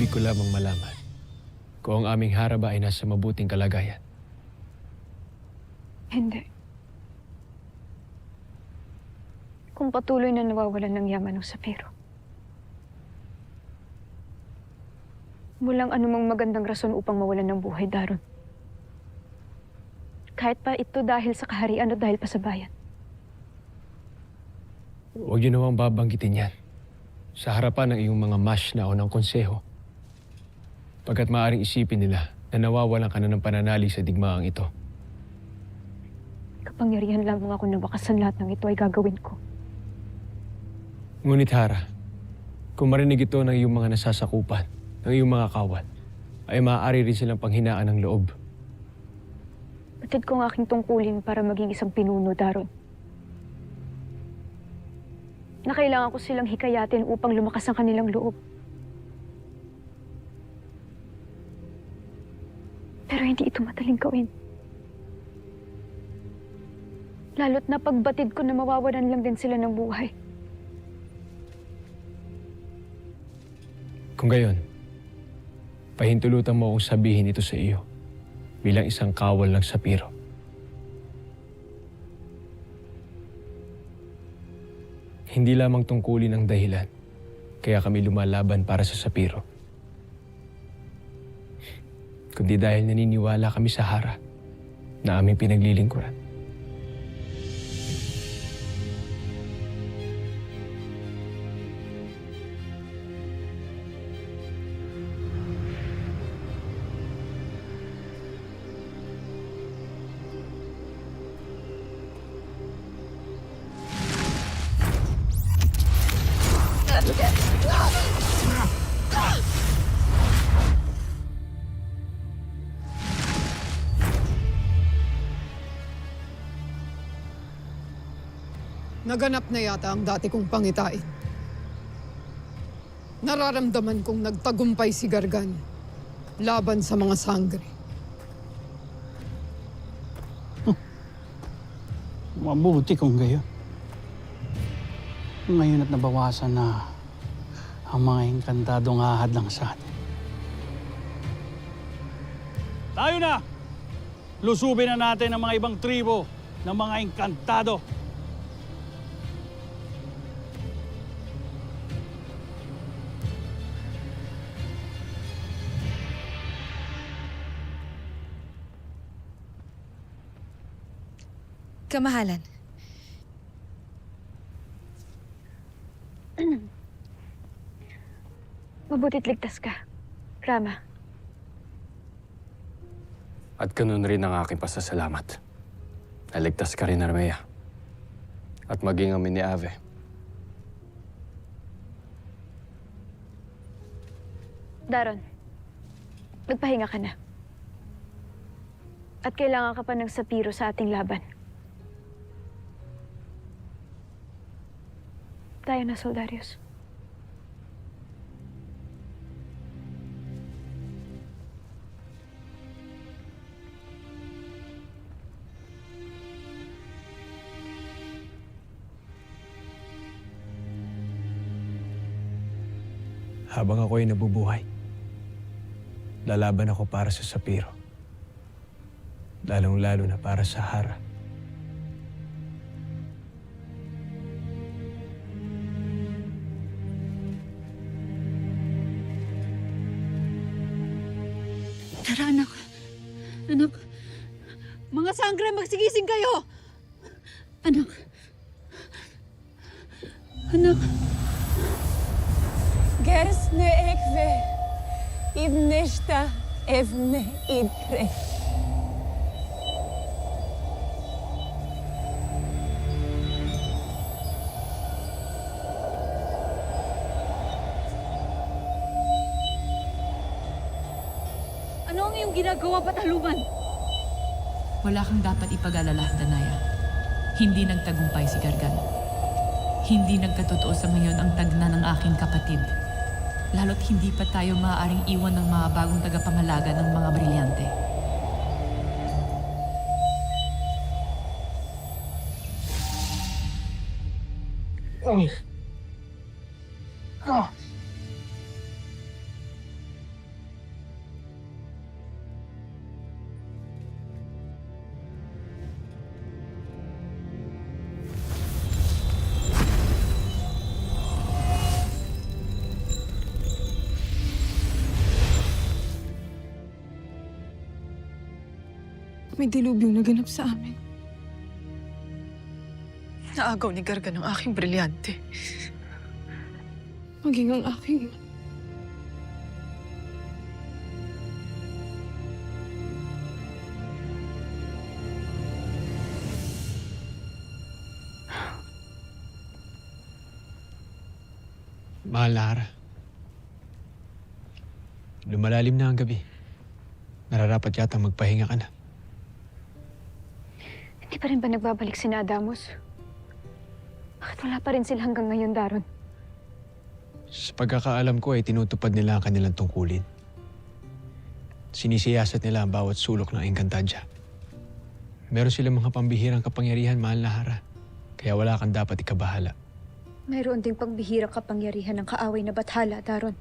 Ibig ko lamang malaman kung ang aming haraba ay nasa mabuting kalagayan. Hindi. Kung patuloy na nawawalan ng yaman ng Sapiro. Walang anumang magandang rason upang mawalan ng buhay, Daron. Kahit pa ito dahil sa kaharian o dahil pa sa bayan. Huwag niyo namang babanggitin yan sa harapan ng iyong mga mash na o ng konseho. Pagkat maaaring isipin nila na nawawalan ka na ng pananalig sa digmaang ito. Kapangyarihan lamang ako na bakasan lahat ng ito ay gagawin ko. Ngunit Hara, kung marinig ito ng iyong mga nasasakupan, ng iyong mga kawal, ay maaari rin silang panghinaan ng loob. Batid ko ang aking tungkulin para maging isang pinuno, Daron. Na kailangan ko silang hikayatin upang lumakas ang kanilang loob. Pero hindi ito madaling gawin. Lalo't na pagbatid ko na mawawalan lang din sila ng buhay. Kung gayon, pahintulutan mo akong sabihin ito sa iyo bilang isang kawal ng Sapiro. Hindi lamang tungkulin ang dahilan kaya kami lumalaban para sa Sapiro. Kundi dahil naniniwala kami sa Hara na aming pinaglilingkuran. Naganap na yata ang dati kong pangitain. Nararamdaman kong nagtagumpay si Gargan laban sa mga sangre. Mabuti kung gayon. Ngayon at nabawasan na ang mga engkantadong hahadlang sa atin. Tayo na! Lusubin na natin ang mga ibang tribo ng mga engkantado. Kamahalan. Mabuti't ligtas ka, Rama. At ganun rin ang aking pasasalamat. Naligtas ka rin, Armea. At maging amin ni Ave. Daron, magpahinga ka na. At kailangan ka pa ng Sapiro sa ating laban. Tayo na, Soldarius. Habang ako ay nabubuhay, lalaban ako para sa Sapiro. Lalong-lalo na para sa Hara. Tara, anak. Anak. Mga sangre, magsigising kayo! Anak. Anak. Gersne ekve, ibneshta evne idre. Ano ang iyong ginagawa, Bataluman? Wala kang dapat ipag-alala, Danaya. Hindi nagtagumpay si Gargan. Hindi nagkatotoo sa ngayon ang tagna ng aking kapatid. Lalo't hindi pa tayo maaaring iwan ng mga bagong tagapangalaga ng mga brilyante. may dilubyong naganap sa amin. Naagaw ni Gargan ang aking brilyante. Maging ang aking Mahal na Hara. Lumalalim na ang gabi. Nararapat yata magpahinga ka na. Hindi pa rin ba nagbabalik si Adamos? Bakit wala pa rin sila hanggang ngayon, Daron? Sa pagkakaalam ko ay tinutupad nila ang kanilang tungkulin. Sinisiyasat nila ang bawat sulok ng Encantadia. Meron silang mga pambihirang kapangyarihan, mahal na Hara. Kaya wala kang dapat ikabahala. Mayroon ding pangbihirang kapangyarihan ng kaaway na bathala, Daron.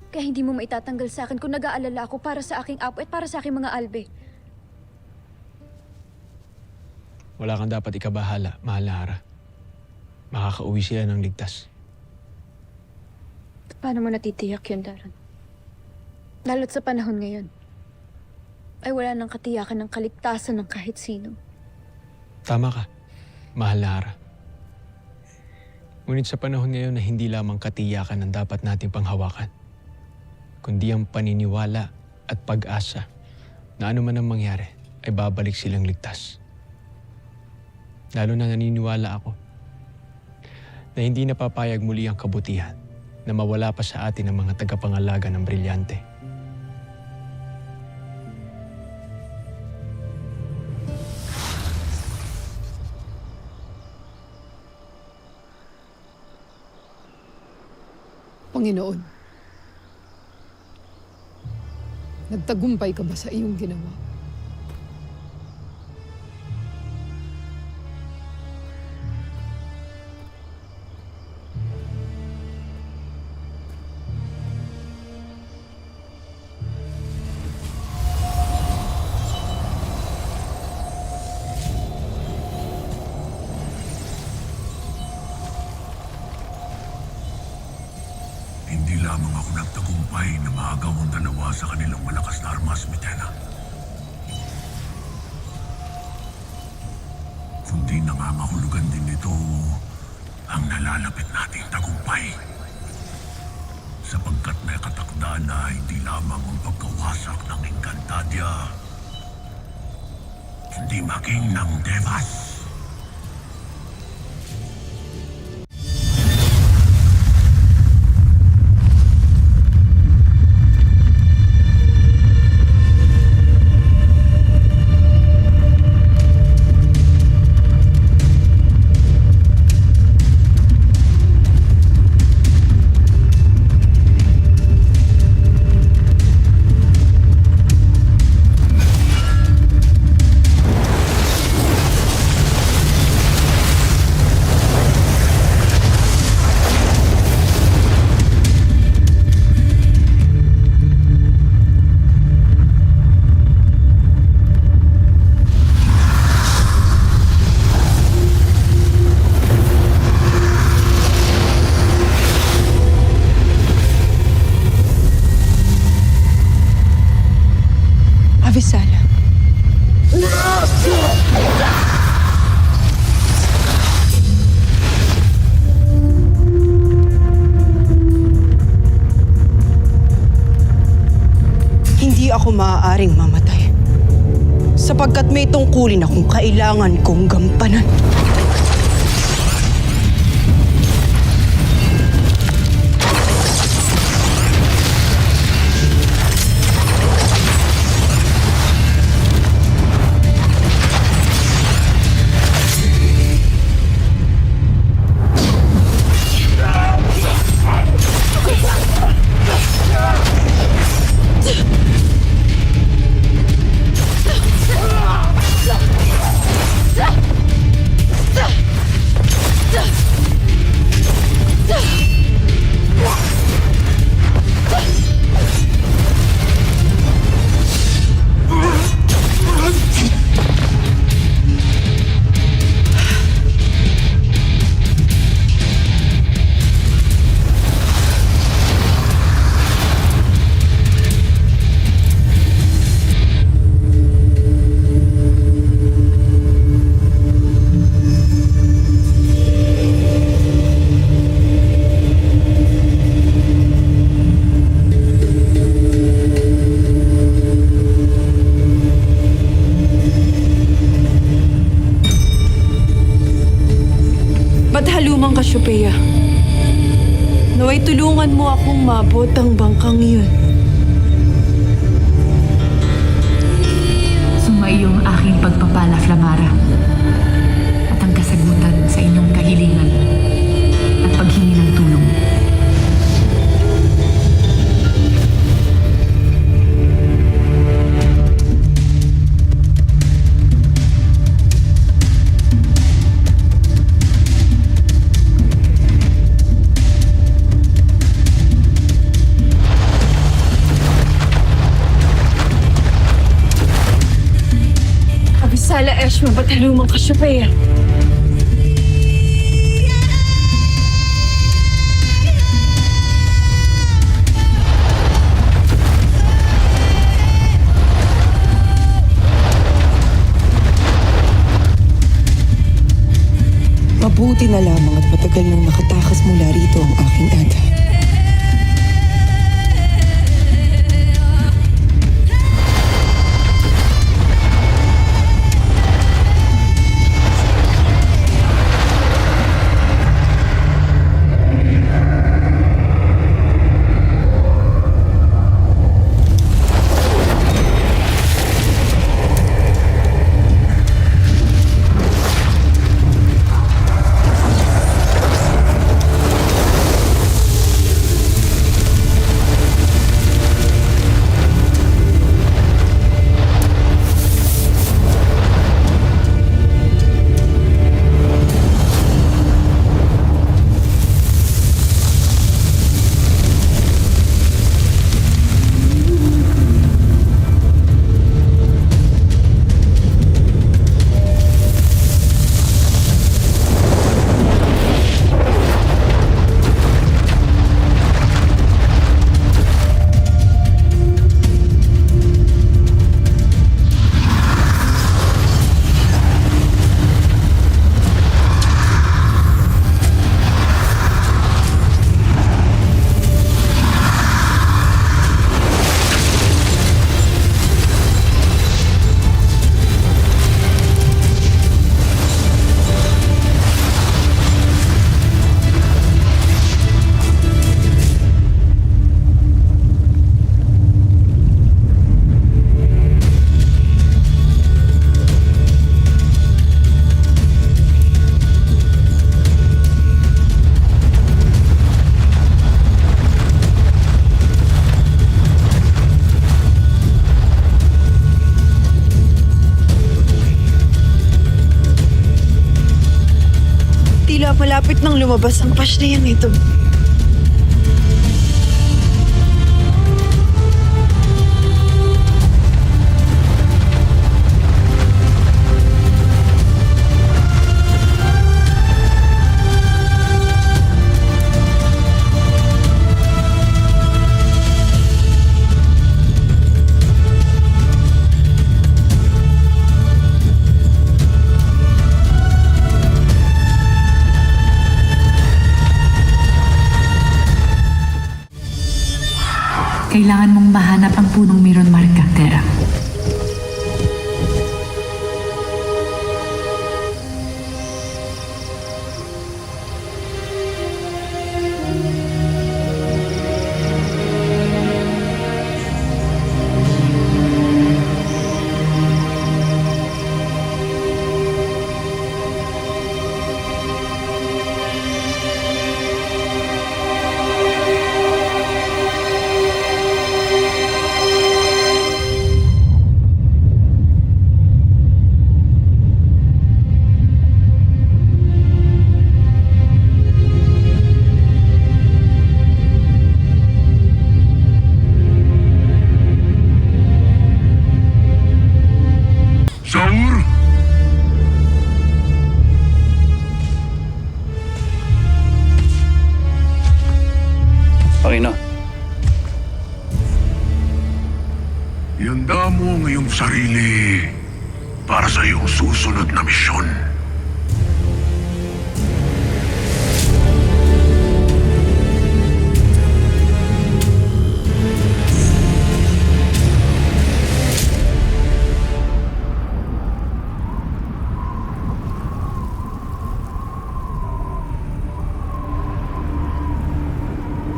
Kaya hindi mo maitatanggal sa akin kung nag-aalala ako para sa aking apo at para sa aking mga albe. Wala kang dapat ikabahala, mahal na Hara. Makakauwi sila ng ligtas. Paano mo natitiyak yun, Daron? Lalo't sa panahon ngayon, ay wala nang katiyakan ng kaligtasan ng kahit sino. Tama ka, mahal na Hara. Ngunit sa panahon ngayon na hindi lamang katiyakan ang dapat nating panghawakan, kundi ang paniniwala at pag-asa na anuman ang mangyari ay babalik silang ligtas. Lalo na naniniwala ako na hindi napapayag muli ang kabutihan na mawala pa sa atin ang mga tagapangalaga ng brilyante. Panginoon, nagtagumpay ka ba sa iyong ginawa? Hindi lamang ako nagtagumpay na maagaw ang dalawa sa kanilang malakas na armas, Mitena. Kundi nangangahulugan din nito ang nalalapit nating tagumpay. Sapagkat may katakdaan na hindi lamang ang pagkawasak ng Encantadia, hindi maging ng Devas. Avisala. Hindi ako maaaring mamatay sapagkat may tungkulin akong kailangan kong gampanan. Batalumang Cassiopeia. Naway tulungan mo akong mabot ang bangkang iyon. Sumaiyo ang aking pagpapala, Flamara. At ang kasagutan sa inyong kahilingan at paghingi ng tulong. Abisala Eshma, Batalumang Cassiopeia. Mabuti na lamang at matagal nang nakatakas mula rito ang aking ada. Tila malapit nang lumabas ang pasniyang ito. Kailangan mong mahanap ang punong Miron Marca, Terra. Saur! Panginoon, Ihanda mo ang iyong sarili para sa iyong susunod na misyon.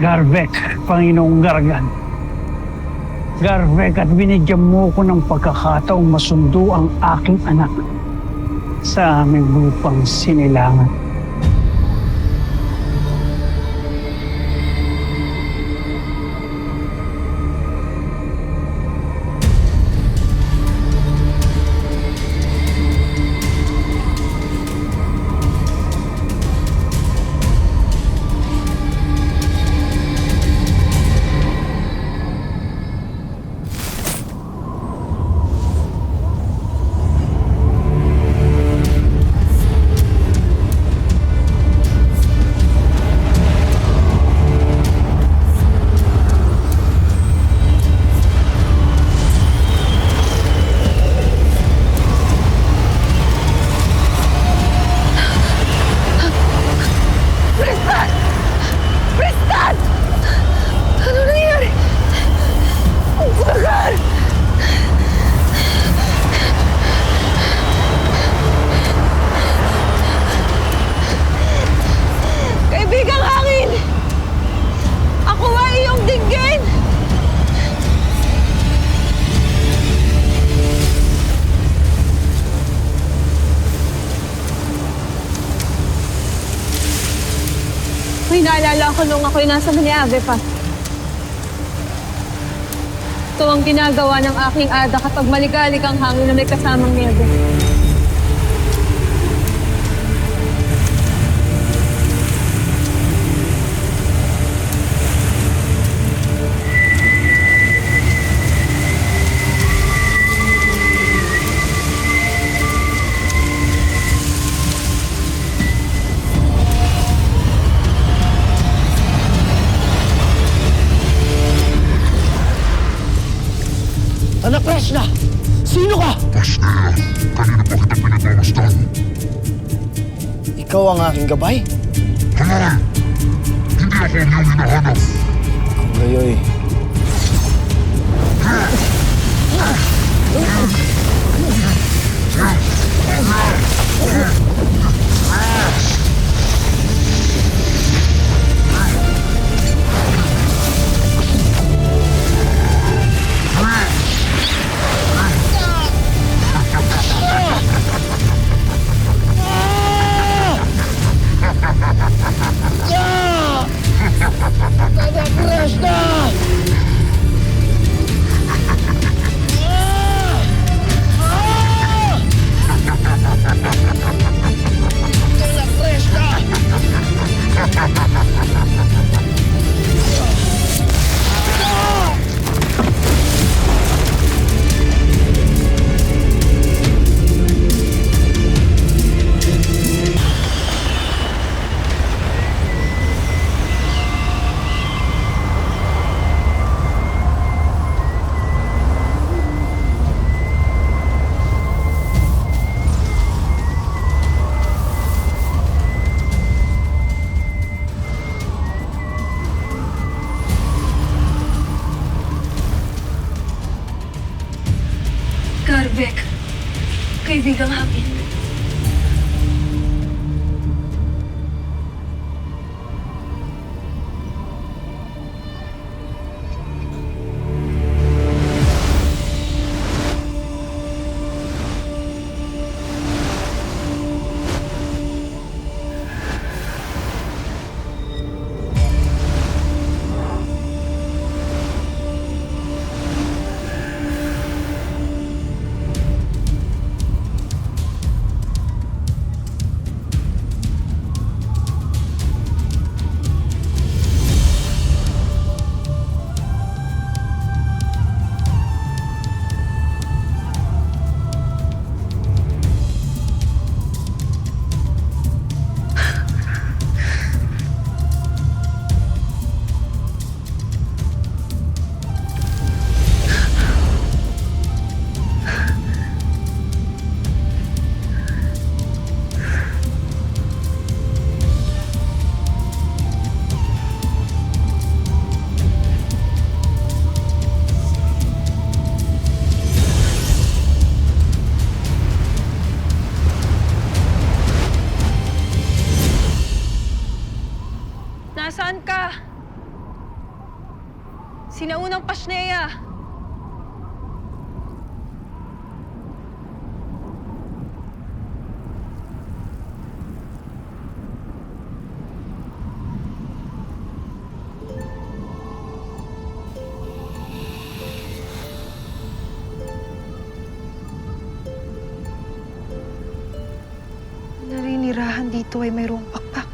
Garvek, Panginoong Gargan. Garvek, at binigyan mo ko ng pagkakataong masundo ang aking anak sa aming lupang sinilangan. Kaibigang hangin! Ako ay iyong dinggin! May naalala ko nung ako'y nasa Maniave pa. Ito ang ginagawa ng aking ada kapag maligalig ang hangin na may kasamang niebe. Anak Krishna! Sino ka? Pasnea, kanina pa kita pinagmamasdan. Ikaw ang aking gabay? Halal! Hindi ako ang iyong hinahanap. Kung gayoy, Anak Krishna! Anak Krishna! Garvek, kaibigang hangin. Nasaan ka? Sinaunang Pasneya! Naninirahan dito ay mayroong pakpak.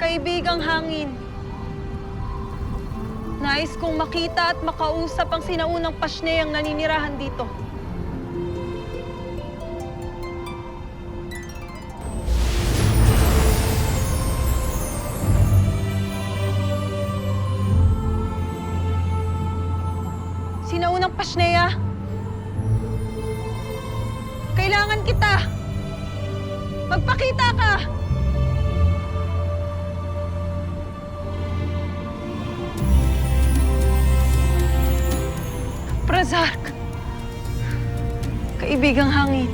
Kaibigang hangin. Nais kong makita at makausap ang sinaunang Pasneyang naninirahan dito. Sinaunang Pasneya! Kailangan kita! Magpakita ka! Prazark! Kaibigang hangin.